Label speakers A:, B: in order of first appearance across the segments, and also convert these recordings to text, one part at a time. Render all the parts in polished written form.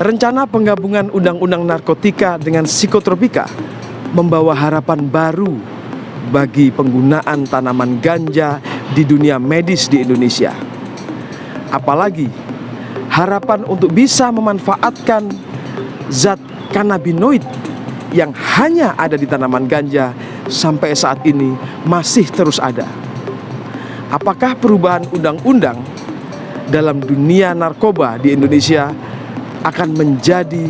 A: Rencana penggabungan undang-undang narkotika dengan psikotropika membawa harapan baru bagi penggunaan tanaman ganja di dunia medis di Indonesia. Apalagi harapan untuk bisa memanfaatkan zat kanabinoid yang hanya ada di tanaman ganja sampai saat ini masih terus ada. Apakah perubahan undang-undang dalam dunia narkoba di Indonesia akan menjadi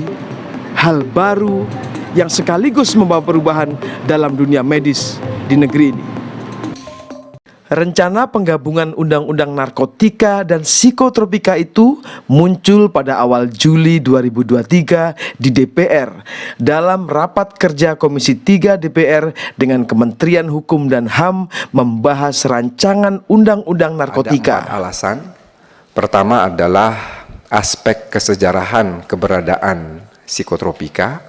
A: hal baru yang sekaligus membawa perubahan dalam dunia medis di negeri ini? Rencana penggabungan undang-undang narkotika dan psikotropika itu muncul pada awal Juli 2023 di DPR dalam rapat kerja Komisi 3 DPR dengan Kementerian Hukum dan HAM membahas rancangan undang-undang narkotika.
B: Ada 4 alasan. Pertama adalah aspek kesejarahan keberadaan psikotropika.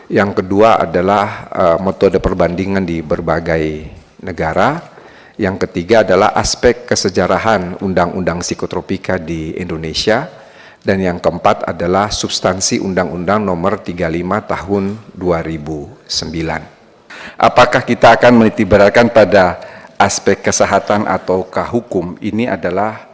B: Yang kedua adalah metode perbandingan di berbagai negara. Yang ketiga adalah aspek kesejarahan undang-undang psikotropika di Indonesia. Dan yang keempat adalah substansi Undang-Undang Nomor 35 Tahun 2009. Apakah kita akan menitikberatkan pada aspek kesehatan ataukah hukum? Ini adalah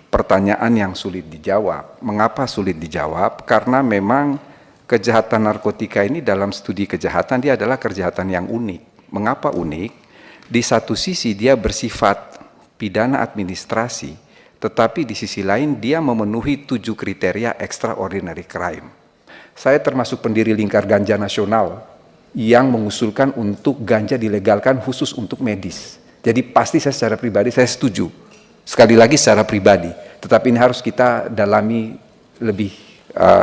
B: pertanyaan yang sulit dijawab. Mengapa sulit dijawab? Karena memang kejahatan narkotika ini dalam studi kejahatan dia adalah kejahatan yang unik. Mengapa unik? Di satu sisi dia bersifat pidana administrasi, tetapi di sisi lain dia memenuhi 7 kriteria extraordinary crime. Saya termasuk pendiri Lingkar Ganja Nasional yang mengusulkan untuk ganja dilegalkan khusus untuk medis. Jadi pasti saya secara pribadi saya setuju. Sekali lagi secara pribadi, tetapi ini harus kita dalami lebih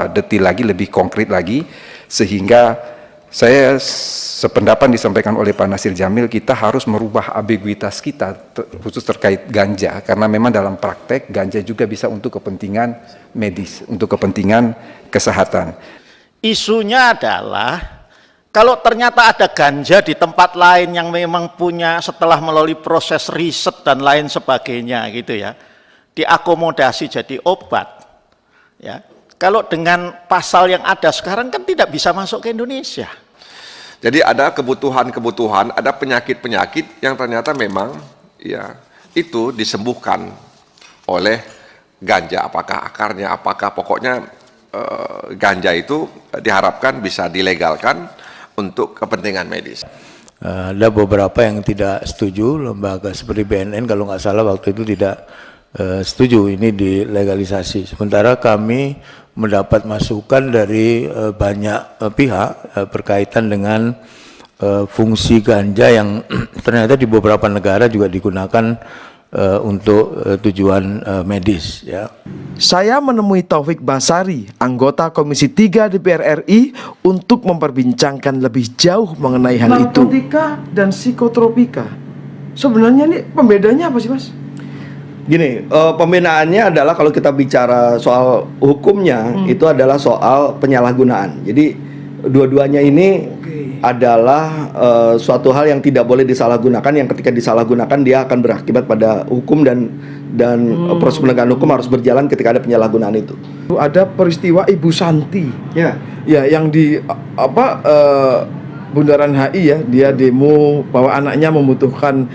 B: detail lagi, lebih konkret lagi, sehingga saya sependapat disampaikan oleh Pak Nasir Jamil, kita harus merubah ambiguitas kita khusus terkait ganja, karena memang dalam praktek ganja juga bisa untuk kepentingan medis, untuk kepentingan kesehatan.
C: Isunya adalah kalau ternyata ada ganja di tempat lain yang memang punya setelah melalui proses riset dan lain sebagainya gitu ya, diakomodasi jadi obat ya. Kalau dengan pasal yang ada sekarang kan tidak bisa masuk ke Indonesia.
D: Jadi ada kebutuhan-kebutuhan, ada penyakit-penyakit yang ternyata memang ya itu disembuhkan oleh ganja. Apakah akarnya, apakah pokoknya ganja itu diharapkan bisa dilegalkan untuk kepentingan medis.
E: Ada beberapa yang tidak setuju, lembaga seperti BNN kalau nggak salah waktu itu tidak setuju ini dilegalisasi. Sementara kami mendapat masukan dari banyak pihak berkaitan dengan fungsi ganja yang ternyata di beberapa negara juga digunakan untuk tujuan medis ya.
A: Saya menemui Taufik Basari, anggota Komisi 3 DPR RI untuk memperbincangkan lebih jauh mengenai hal itu. Narkotika dan psikotropika. Sebenarnya ini pembedanya apa sih, Mas?
F: Gini, pembedaannya adalah kalau kita bicara soal hukumnya itu adalah soal penyalahgunaan. Jadi dua-duanya ini adalah suatu hal yang tidak boleh disalahgunakan, yang ketika disalahgunakan dia akan berakibat pada hukum dan proses penegakan hukum harus berjalan ketika ada penyalahgunaan itu.
A: Ada peristiwa Ibu Santi, ya yang di Bundaran HI ya, dia demo bahwa anaknya membutuhkan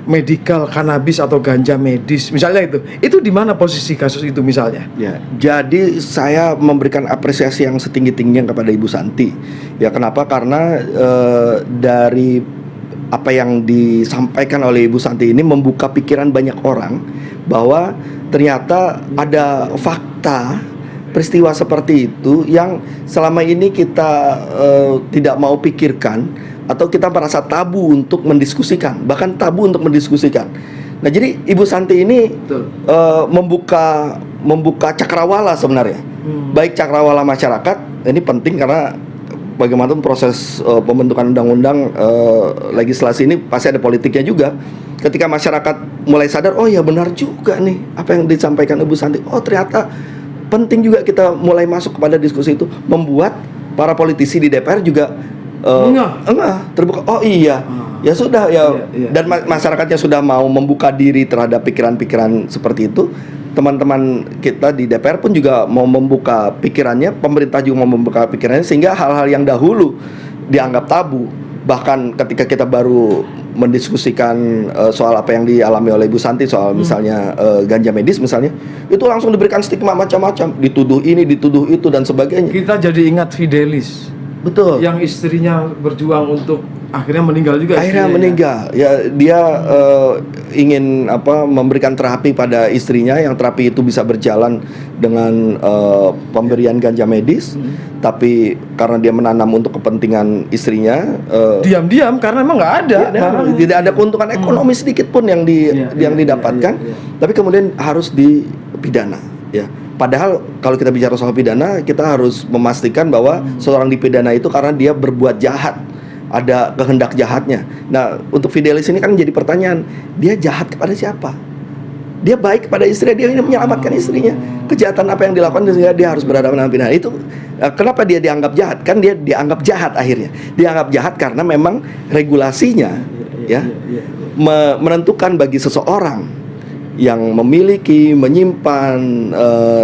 A: medical cannabis atau ganja medis misalnya itu di mana posisi kasus itu misalnya?
F: Ya, jadi saya memberikan apresiasi yang setinggi-tingginya kepada Ibu Santi. Ya, kenapa? Karena dari apa yang disampaikan oleh Ibu Santi ini membuka pikiran banyak orang bahwa ternyata ada fakta peristiwa seperti itu yang selama ini kita tidak mau pikirkan atau kita merasa tabu untuk mendiskusikan, bahkan tabu untuk mendiskusikan. Nah, jadi Ibu Santi ini membuka cakrawala sebenarnya, baik cakrawala masyarakat. Ini penting karena bagaimanapun proses pembentukan undang-undang legislasi ini pasti ada politiknya juga. Ketika masyarakat mulai sadar, oh ya benar juga nih apa yang disampaikan Ibu Santi. Oh ternyata penting juga kita mulai masuk kepada diskusi itu, membuat para politisi di DPR juga terbuka. Oh iya, ya sudah ya. Dan masyarakatnya sudah mau membuka diri terhadap pikiran-pikiran seperti itu. teman-teman kita di DPR pun juga mau membuka pikirannya, pemerintah juga mau membuka pikirannya, sehingga hal-hal yang dahulu dianggap tabu, bahkan ketika kita baru mendiskusikan soal apa yang dialami oleh Ibu Santi soal misalnya ganja medis misalnya, itu langsung diberikan stigma macam-macam, dituduh ini, dituduh itu dan sebagainya.
A: Kita jadi ingat Fidelis.
F: Betul.
A: Yang istrinya berjuang untuk akhirnya meninggal juga.
F: Akhirnya
A: istrinya.
F: meninggal. Ya, dia ingin memberikan terapi pada istrinya, yang terapi itu bisa berjalan dengan pemberian ganja medis, tapi karena dia menanam untuk kepentingan istrinya,
A: Diam-diam karena emang nggak ada.
F: tidak ada keuntungan ekonomi sedikit pun yang didapatkan, tapi kemudian harus dipidana. Ya, padahal kalau kita bicara soal pidana, kita harus memastikan bahwa seorang dipidana itu karena dia berbuat jahat, ada kehendak jahatnya. Nah, untuk Fidelis ini kan jadi pertanyaan, dia jahat kepada siapa? Dia baik kepada istrinya, dia ingin menyelamatkan istrinya. Kejahatan apa yang dilakukan sehingga dia harus berhadapan dengan pidana? Itu kenapa dia dianggap jahat? Kan dia dianggap jahat akhirnya. Dianggap jahat karena memang regulasinya menentukan bagi seseorang yang memiliki, menyimpan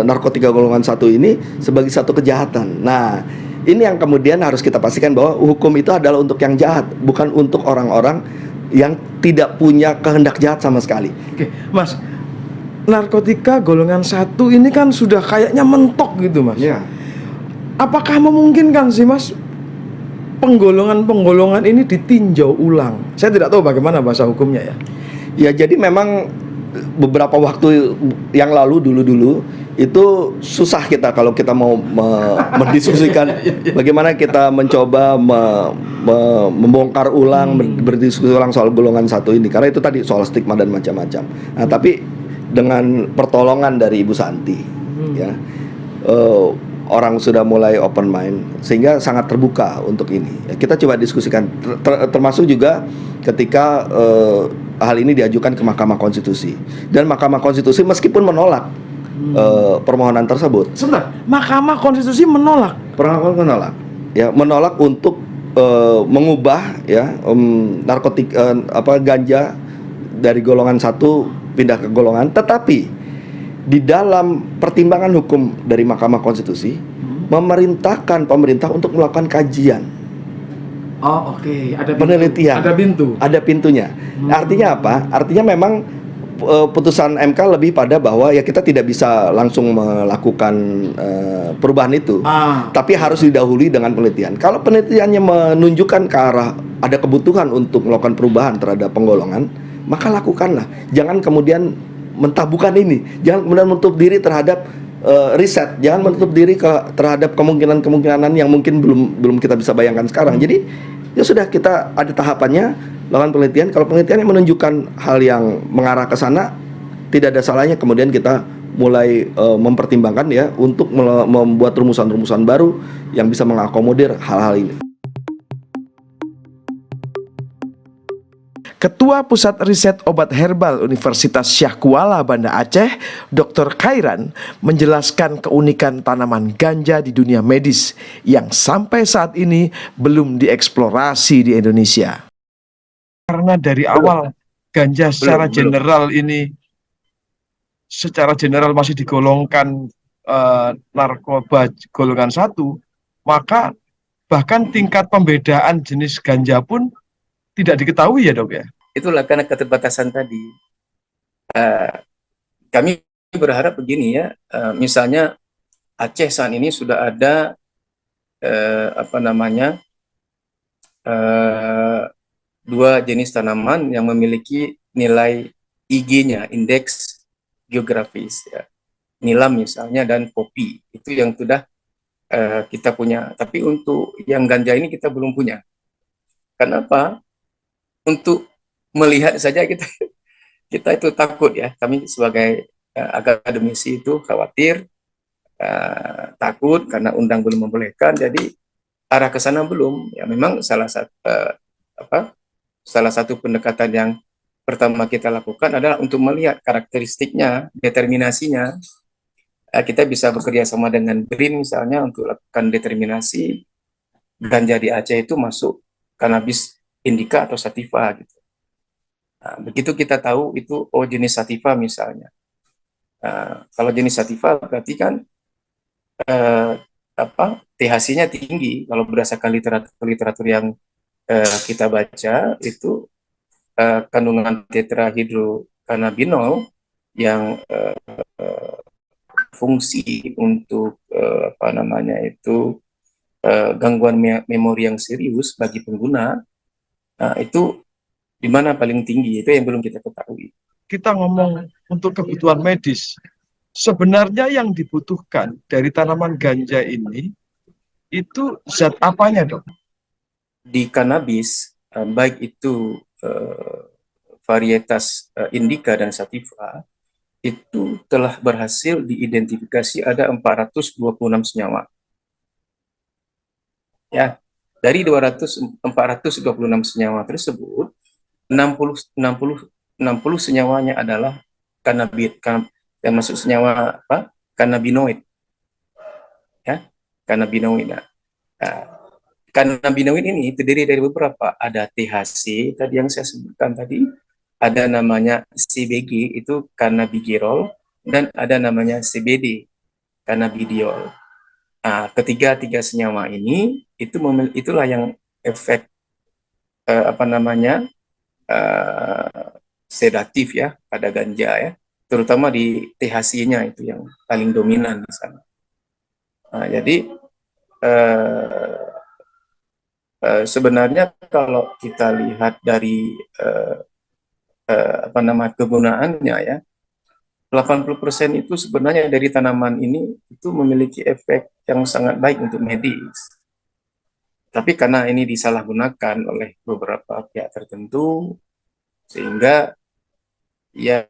F: narkotika golongan 1 ini sebagai satu kejahatan. Nah, ini yang kemudian harus kita pastikan bahwa hukum itu adalah untuk yang jahat, bukan untuk orang-orang yang tidak punya kehendak jahat sama sekali.
A: Oke, Mas. Narkotika golongan 1 ini kan sudah kayaknya mentok gitu, Mas.
F: Ya.
A: Apakah memungkinkan sih, Mas, penggolongan-penggolongan ini ditinjau ulang? Saya tidak tahu bagaimana bahasa hukumnya ya.
F: Ya, jadi memang beberapa waktu yang lalu dulu itu susah kita kalau kita mau mendiskusikan bagaimana kita mencoba membongkar ulang, berdiskusi ulang soal golongan 1 ini, karena itu tadi soal stigma dan macam-macam. Nah, tapi dengan pertolongan dari Ibu Santi, ya, orang sudah mulai open mind sehingga sangat terbuka untuk ini. Ya, kita coba diskusikan, termasuk juga ketika hal ini diajukan ke Mahkamah Konstitusi, dan Mahkamah Konstitusi meskipun menolak permohonan tersebut.
A: Sebentar, Mahkamah Konstitusi menolak.
F: Menolak untuk mengubah narkotika ganja dari golongan 1 pindah ke golongan, tetapi di dalam pertimbangan hukum dari Mahkamah Konstitusi memerintahkan pemerintah untuk melakukan kajian.
A: Oh, oke. Ada
F: penelitian. Ada pintunya. Artinya apa? Artinya memang putusan MK lebih pada bahwa ya kita tidak bisa langsung melakukan perubahan itu, tapi harus didahului dengan penelitian. Kalau penelitiannya menunjukkan ke arah ada kebutuhan untuk melakukan perubahan terhadap penggolongan, maka lakukanlah. Jangan kemudian mentabukan ini. Jangan kemudian menutup diri terhadap riset. Jangan menutup diri terhadap kemungkinan-kemungkinan yang mungkin belum kita bisa bayangkan sekarang. Jadi ya sudah, kita ada tahapannya, lakukan penelitian. Kalau penelitiannya menunjukkan hal yang mengarah ke sana, tidak ada salahnya kemudian kita mulai mempertimbangkan ya untuk membuat rumusan-rumusan baru yang bisa mengakomodir hal-hal ini.
A: Ketua Pusat Riset Obat Herbal Universitas Syah Kuala Banda Aceh, Dr. Khairan, menjelaskan keunikan tanaman ganja di dunia medis yang sampai saat ini belum dieksplorasi di Indonesia. Karena dari awal ganja secara general masih digolongkan narkoba golongan 1, maka bahkan tingkat pembedaan jenis ganja pun tidak diketahui ya, Dok ya?
G: Itulah karena keterbatasan tadi. Kami berharap begini ya, misalnya Aceh saat ini sudah ada dua jenis tanaman yang memiliki nilai IG-nya, indeks geografis ya. Nilam misalnya dan kopi, itu yang sudah kita punya. Tapi untuk yang ganja ini kita belum punya. Kenapa? Untuk melihat saja kita itu takut ya. Kami sebagai akademisi itu khawatir, takut karena undang belum membolehkan. Jadi arah ke sana belum. Ya memang salah satu pendekatan yang pertama kita lakukan adalah untuk melihat karakteristiknya, determinasinya. Kita bisa bekerja sama dengan BRIN misalnya untuk lakukan determinasi ganja di Aceh itu masuk cannabis indica atau sativa gitu. Nah, begitu kita tahu itu jenis sativa misalnya, Kalau jenis sativa berarti kan eh, THC-nya tinggi. Kalau berdasarkan literatur yang kita baca itu kandungan tetrahidrokannabinol yang fungsi untuk gangguan memori yang serius bagi pengguna itu di mana paling tinggi, itu yang belum kita ketahui.
A: Kita ngomong untuk kebutuhan medis. Sebenarnya yang dibutuhkan dari tanaman ganja ini itu zat apanya, Dok?
G: Di kanabis, baik itu varietas indica dan sativa, itu telah berhasil diidentifikasi ada 426 senyawa. Ya, dari 426 senyawa tersebut, 60 senyawanya adalah yang masuk senyawa Cannabinoid. Ya, cannabinoid. Nah, cannabinoid ini terdiri dari beberapa, ada THC tadi yang saya sebutkan tadi, ada namanya CBG itu cannabigerol, dan ada namanya CBD cannabidiol. Tiga senyawa ini itulah yang efek sedatif ya pada ganja ya, terutama di THC-nya itu yang paling dominan di sana. Jadi sebenarnya kalau kita lihat dari kegunaannya ya, 80% itu sebenarnya dari tanaman ini itu memiliki efek yang sangat baik untuk medis. Tapi karena ini disalahgunakan oleh beberapa pihak tertentu, sehingga ya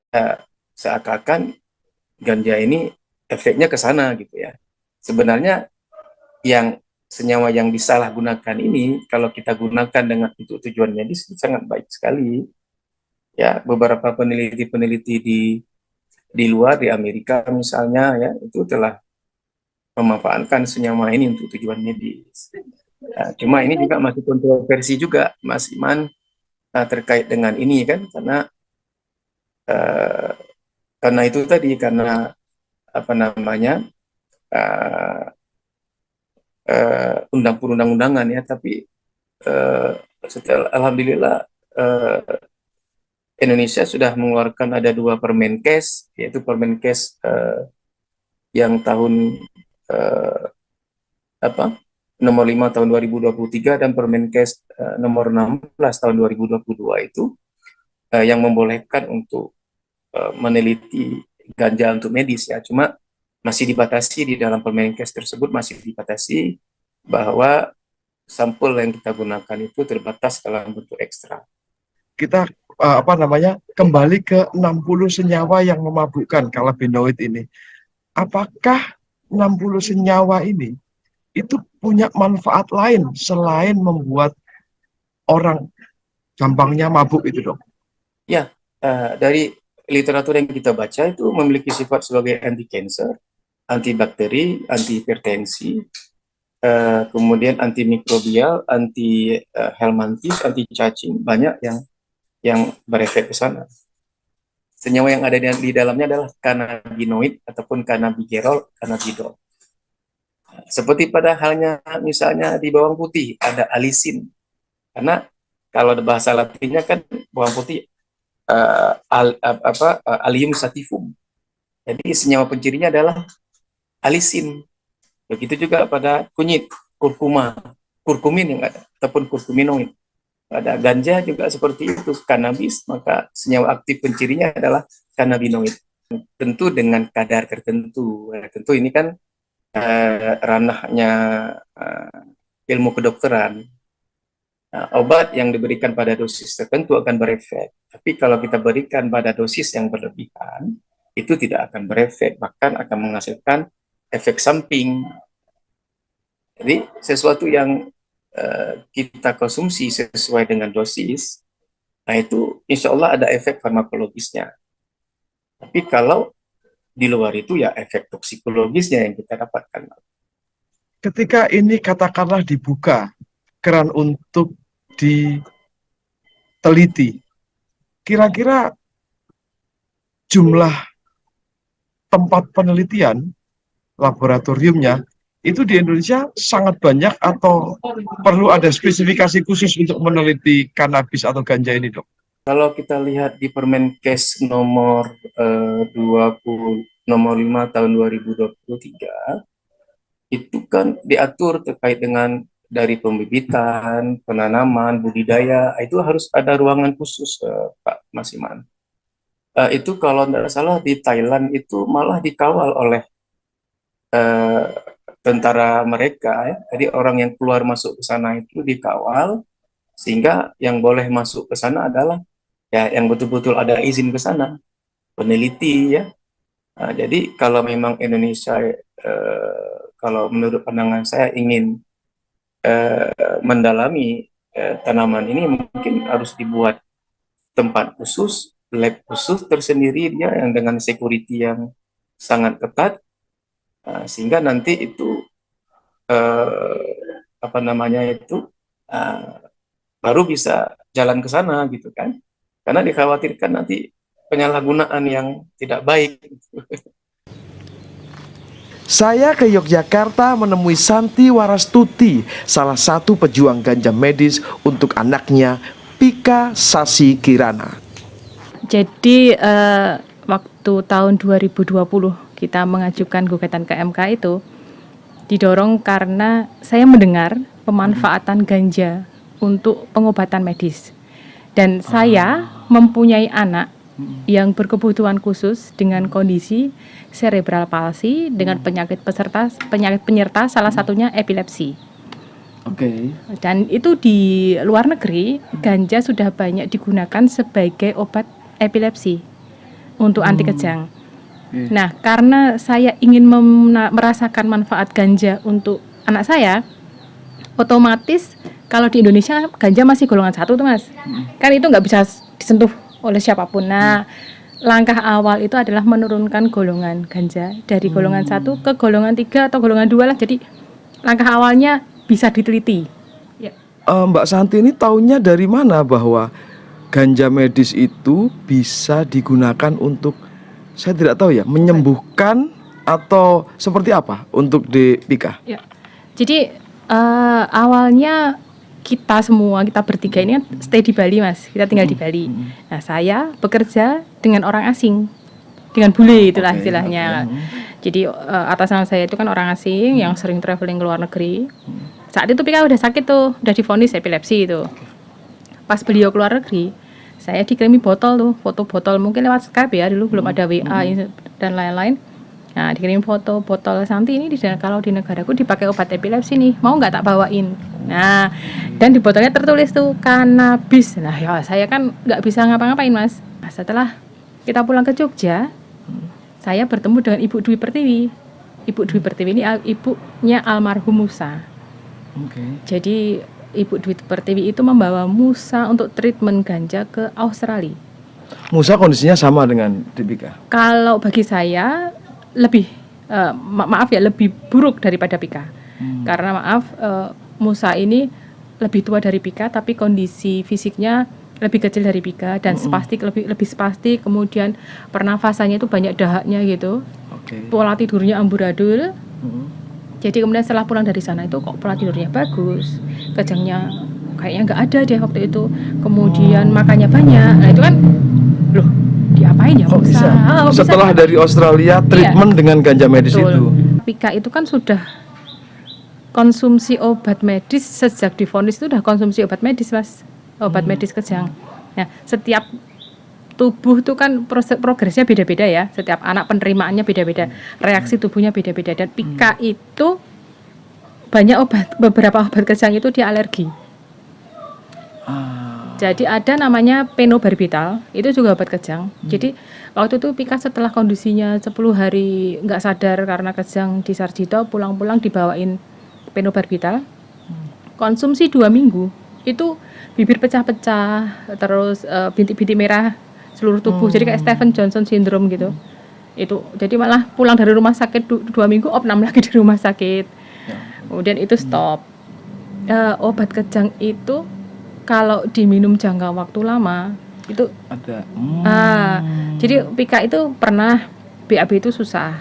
G: seakan-akan ganja ini efeknya ke sana gitu ya. Sebenarnya yang senyawa yang disalahgunakan ini kalau kita gunakan dengan untuk tujuan medis sangat baik sekali. Ya, beberapa peneliti-peneliti di luar, di Amerika misalnya ya, itu telah memanfaatkan senyawa ini untuk tujuan medis. Ya, cuma ini juga masih kontroversi juga, Mas Iman, terkait dengan ini kan, karena itu tadi, karena undang-undangan ya, tapi setelah alhamdulillah Indonesia sudah mengeluarkan ada 2 Permenkes, yaitu Permenkes yang tahun nomor 5 tahun 2023 dan Permenkes nomor 16 tahun 2022 itu yang membolehkan untuk meneliti ganja untuk medis ya. Cuma masih dibatasi, di dalam Permenkes tersebut masih dibatasi bahwa sampel yang kita gunakan itu terbatas dalam bentuk ekstra.
A: Kita kembali ke 60 senyawa yang memabukkan cannabinoid ini. Apakah 60 senyawa ini itu punya manfaat lain selain membuat orang gampangnya mabuk itu, Dok?
G: Ya, dari literatur yang kita baca itu memiliki sifat sebagai anti-cancer, antibakteri, anti-hipertensi, kemudian antimikrobial, anti-helminthius, anti-cacing, banyak yang berefek ke sana. Senyawa yang ada di dalamnya adalah cannabinoid ataupun cannabigerol, cannabidol. Seperti pada halnya misalnya di bawang putih ada alisin, karena kalau bahasa latinnya kan bawang putih Allium sativum. Jadi senyawa pencirinya adalah alisin. Begitu juga pada kunyit, kurkumin yang ada, ataupun kurkuminoid. Pada ganja juga seperti itu, kanabis, maka senyawa aktif pencirinya adalah cannabinoid. Tentu dengan kadar tertentu. Tentu ini kan ranahnya ilmu kedokteran. Obat yang diberikan pada dosis tertentu akan berefek. Tapi kalau kita berikan pada dosis yang berlebihan, itu tidak akan berefek, bahkan akan menghasilkan efek samping. Jadi sesuatu yang kita konsumsi sesuai dengan dosis, nah itu insya Allah ada efek farmakologisnya. Tapi kalau di luar itu ya efek toksikologisnya yang kita dapatkan.
A: Ketika ini katakanlah dibuka keran untuk diteliti, kira-kira jumlah tempat penelitian laboratoriumnya itu di Indonesia sangat banyak atau perlu ada spesifikasi khusus untuk meneliti kanabis atau ganja ini, Dok?
G: Kalau kita lihat di Permenkes nomor 5 tahun 2023, itu kan diatur terkait dengan dari pembibitan, penanaman, budidaya, itu harus ada ruangan khusus, Pak Mas Iman. Itu kalau tidak salah di Thailand itu malah dikawal oleh tentara mereka, ya. Jadi orang yang keluar masuk ke sana itu dikawal, sehingga yang boleh masuk ke sana adalah ya yang betul-betul ada izin ke sana, peneliti ya. Nah, jadi kalau memang Indonesia kalau menurut pandangan saya ingin mendalami tanaman ini, mungkin harus dibuat tempat khusus, lab khusus tersendiri dia yang dengan security yang sangat ketat, sehingga nanti itu apa namanya itu baru bisa jalan ke sana gitu kan. Karena dikhawatirkan nanti penyalahgunaan yang tidak baik.
A: Saya ke Yogyakarta menemui Santi Warastuti, salah satu pejuang ganja medis untuk anaknya Pika Sasi Kirana.
H: Jadi waktu tahun 2020 kita mengajukan gugatan ke MK itu didorong karena saya mendengar pemanfaatan ganja untuk pengobatan medis. Dan saya mempunyai anak yang berkebutuhan khusus dengan kondisi cerebral palsy dengan penyakit penyerta salah satunya epilepsi.
A: Oke.
H: Dan itu di luar negeri ganja sudah banyak digunakan sebagai obat epilepsi untuk anti kejang. Nah, karena saya ingin merasakan manfaat ganja untuk anak saya, otomatis kalau di Indonesia ganja masih golongan 1 tuh Mas. Kan itu nggak bisa disentuh oleh siapapun. Nah, langkah awal itu adalah menurunkan golongan ganja dari golongan 1 ke golongan 3 atau golongan 2 lah. Jadi langkah awalnya bisa diteliti. Ya.
A: Mbak Santi ini taunya dari mana bahwa ganja medis itu bisa digunakan untuk, saya tidak tahu ya, menyembuhkan atau seperti apa untuk di Pika?
H: Ya. Jadi awalnya kita bertiga ini stay di Bali Mas, kita tinggal di Bali. Nah, saya bekerja dengan orang asing, dengan bule itulah istilahnya. Jadi atas nama saya itu kan orang asing yang sering traveling ke luar negeri. Saat itu Pika udah sakit tuh, udah divonis epilepsi itu. Pas beliau keluar negeri, saya dikirimi botol tuh, foto botol, mungkin lewat Skype ya, dulu belum ada WA dan lain-lain. Nah, dikirim foto botol Santi ini kalau di negaraku dipakai obat epilepsi nih, mau nggak tak bawain? Nah, dan di botolnya tertulis tuh kanabis. Nah, ya saya kan nggak bisa ngapa-ngapain Mas. Nah, setelah kita pulang ke Jogja, saya bertemu dengan Ibu Dwi Pertiwi. Ibu Dwi Pertiwi ini ibunya almarhum Musa. Jadi Ibu Dwi Pertiwi itu membawa Musa untuk treatment ganja ke Australia.
A: Musa kondisinya sama dengan di Pika?
H: Kalau bagi saya lebih lebih buruk daripada Pika. Karena Musa ini lebih tua dari Pika, tapi kondisi fisiknya lebih kecil dari Pika dan spastik, lebih spastik, kemudian pernafasannya itu banyak dahaknya gitu. Pola tidurnya amburadul. Jadi kemudian setelah pulang dari sana itu kok pola tidurnya bagus, kejangnya kayaknya nggak ada deh waktu itu. Kemudian makannya banyak. Nah itu kan, loh diapain ya
A: Kok
H: Musa?
A: bisa? Setelah dari Australia treatment dengan ganja medis itu.
H: Pika itu kan sudah konsumsi obat medis sejak divonis, itu udah konsumsi obat medis Mas, obat medis kejang. Nah, setiap tubuh itu kan progresnya beda-beda ya, setiap anak penerimaannya beda-beda, reaksi tubuhnya beda-beda, dan Pika itu beberapa obat kejang itu dia alergi. Jadi ada namanya penobarbital, itu juga obat kejang. Jadi waktu itu Pika setelah kondisinya 10 hari nggak sadar karena kejang di Sarjito, pulang-pulang dibawain penobarbital. Konsumsi 2 minggu, itu bibir pecah-pecah, terus bintik-bintik merah seluruh tubuh. Jadi kayak Stephen Johnson syndrome gitu. Itu jadi malah pulang dari rumah sakit 2 minggu opnam lagi di rumah sakit. Kemudian itu stop. Obat kejang itu kalau diminum jangka waktu lama itu ada. Jadi Pika itu pernah BAB itu susah,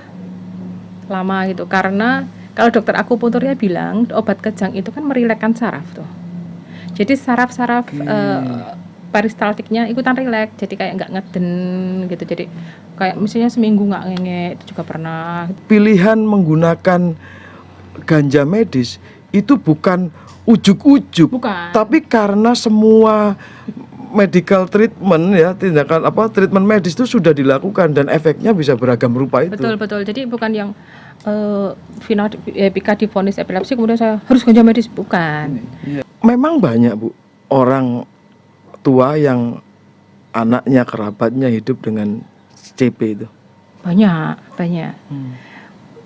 H: lama gitu. Karena kalau dokter akupunkturnya bilang obat kejang itu kan merilekkan saraf tuh. Jadi saraf-saraf peristaltiknya ikutan rileks, jadi kayak nggak ngeden gitu. Jadi kayak misalnya seminggu nggak ngenge, itu juga pernah.
A: Pilihan menggunakan ganja medis itu bukan ujuk-ujuk,
H: Bukan.
A: tapi karena semua medical treatment ya, tindakan treatment medis itu sudah dilakukan dan efeknya bisa beragam rupa itu.
H: Betul. Jadi bukan yang Pika divonis epilepsi kemudian saya harus ganja medis, bukan.
A: Memang banyak Bu orang tua yang anaknya kerabatnya hidup dengan CP itu.
H: Banyak.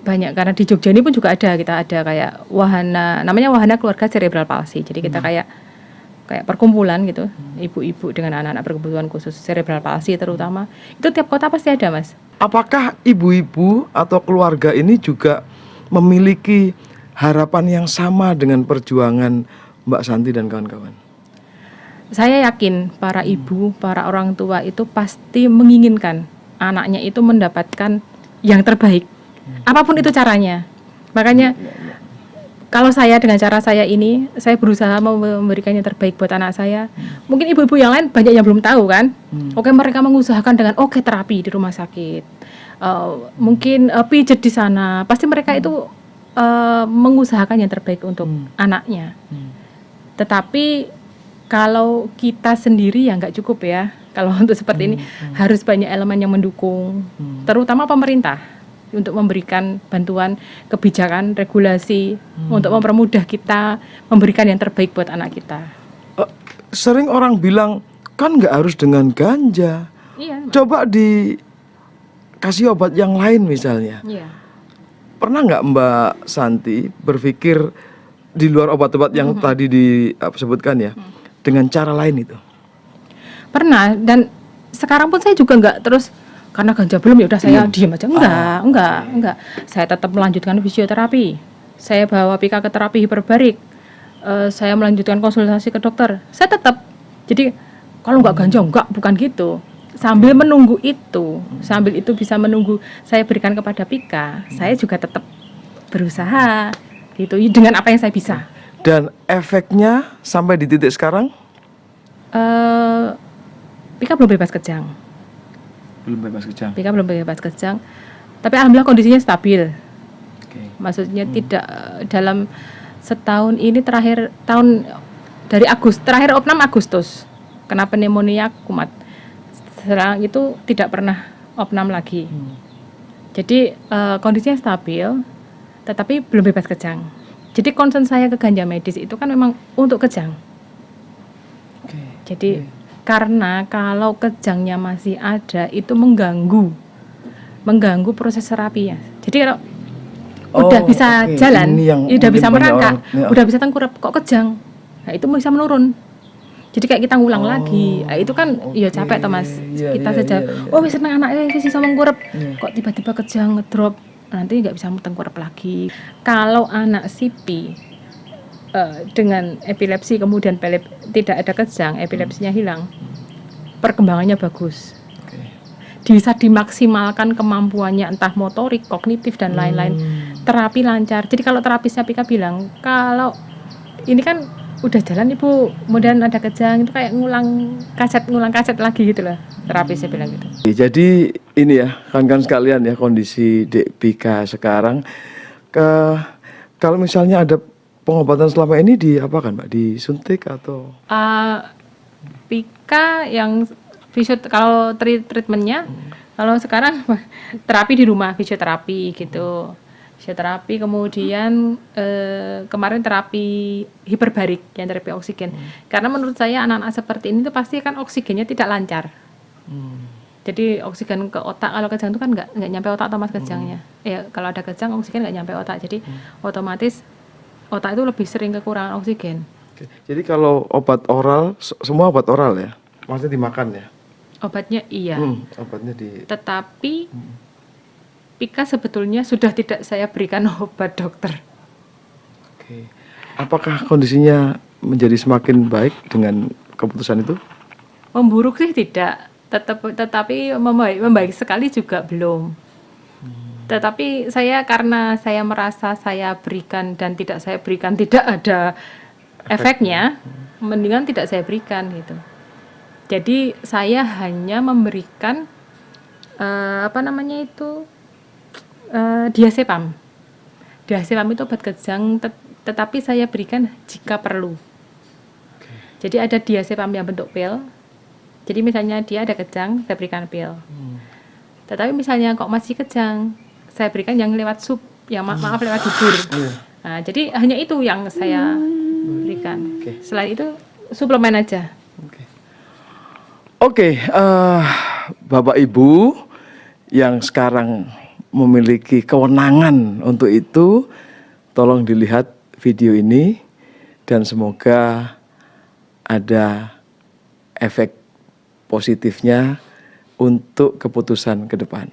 H: Banyak karena di Jogja ini pun juga ada, kita ada kayak namanya wahana keluarga cerebral palsy. Jadi kita kayak perkumpulan gitu, ibu-ibu dengan anak-anak berkebutuhan khusus cerebral palsy terutama. Itu tiap kota pasti ada, Mas.
A: Apakah ibu-ibu atau keluarga ini juga memiliki harapan yang sama dengan perjuangan Mbak Santi dan kawan-kawan?
H: Saya yakin para ibu, para orang tua itu pasti menginginkan anaknya itu mendapatkan yang terbaik. Apapun itu caranya. Makanya kalau saya dengan cara saya ini, saya berusaha memberikan yang terbaik buat anak saya. Mungkin ibu-ibu yang lain banyak yang belum tahu kan. Oke, mereka mengusahakan dengan terapi di rumah sakit. Mungkin pijet di sana. Pasti mereka itu mengusahakan yang terbaik untuk anaknya. Tetapi kalau kita sendiri ya nggak cukup ya. Kalau untuk seperti ini harus banyak elemen yang mendukung, terutama pemerintah, untuk memberikan bantuan kebijakan, regulasi, untuk mempermudah kita memberikan yang terbaik buat anak kita.
A: Sering orang bilang, kan nggak harus dengan ganja.
H: Iya.
A: Coba dikasih obat yang lain misalnya.
H: Iya.
A: Pernah nggak Mbak Santi berpikir di luar obat-obat yang tadi disebutkan ya, dengan cara lain itu?
H: Pernah, dan sekarang pun saya juga nggak terus karena ganja belum ya udah saya diam aja. Enggak. Saya tetap melanjutkan fisioterapi. Saya bawa Pika ke terapi hiperbarik. Saya melanjutkan konsultasi ke dokter. Saya tetap. Jadi kalau nggak ganja bukan gitu. Sambil menunggu itu, sambil itu bisa menunggu saya berikan kepada Pika, saya juga tetap berusaha gitu dengan apa yang saya bisa.
A: Dan efeknya sampai di titik sekarang?
H: Pika belum bebas kejang. Pika belum bebas kejang, tapi alhamdulillah kondisinya stabil. Maksudnya tidak dalam setahun ini terakhir dari terakhir opnam Agustus kena pneumonia kumat. Setelah itu tidak pernah opnam lagi. Jadi kondisinya stabil, tetapi belum bebas kejang. Jadi concern saya ke ganja medis itu kan memang untuk kejang. Jadi karena kalau kejangnya masih ada itu mengganggu proses terapinya. Jadi kalau udah bisa jalan, udah bisa merangkak, udah bisa tengkurap, kok kejang, nah itu bisa menurun. Jadi kayak kita ngulang lagi, nah, itu kan ya capek toh Mas. Kita saja, wis seneng anaknya wis bisa mengkurep, kok tiba-tiba kejang ngedrop, nanti nggak bisa tengkurap lagi. Kalau anak CP dengan epilepsi kemudian tidak ada kejang, epilepsinya hilang, perkembangannya bagus. Bisa dimaksimalkan kemampuannya entah motorik, kognitif dan lain-lain. Terapi lancar. Jadi kalau terapisnya Pika bilang, kalau ini kan udah jalan Ibu, kemudian ada kejang, itu kayak ngulang kaset lagi gitu loh. Terapisnya bilang gitu.
A: Jadi ini ya, kawan-kawan sekalian ya, kondisi Dek Pika sekarang. Kalau misalnya ada pengobatan selama ini diapakan Mbak? Disuntik atau?
H: Pika yang kalau treatmentnya, kalau sekarang terapi di rumah, fisioterapi gitu. Fisioterapi, kemudian kemarin terapi hiperbarik, yang terapi oksigen. Karena menurut saya anak-anak seperti ini tuh pasti kan oksigennya tidak lancar. Jadi oksigen ke otak, kalau kejang itu kan nggak nyampe otak otomatis kejangnya. Ya kalau ada kejang oksigen nggak nyampe otak, jadi otomatis otak itu lebih sering kekurangan oksigen.
A: Jadi kalau obat oral, semua obat oral ya? Maksudnya dimakan ya?
H: Obatnya iya.
A: Obatnya
H: Tetapi Pika sebetulnya sudah tidak saya berikan obat dokter.
A: Oke. Apakah kondisinya menjadi semakin baik dengan keputusan itu?
H: Memburuk sih tidak, tetapi membaik sekali juga belum. Tetapi karena saya merasa saya berikan dan tidak saya berikan tidak ada efeknya, mendingan tidak saya berikan gitu. Jadi saya hanya memberikan diazepam. Diazepam itu obat kejang, tetapi saya berikan jika perlu. Jadi ada diazepam yang bentuk pil. Jadi misalnya dia ada kejang, saya berikan pil. Tetapi misalnya kok masih kejang, saya berikan yang lewat sup, yang maaf lewat dubur. Nah, jadi hanya itu yang saya berikan. Selain itu suplemen aja.
A: Oke, Bapak Ibu yang sekarang memiliki kewenangan untuk itu, tolong dilihat video ini dan semoga ada efek positifnya untuk keputusan ke depan.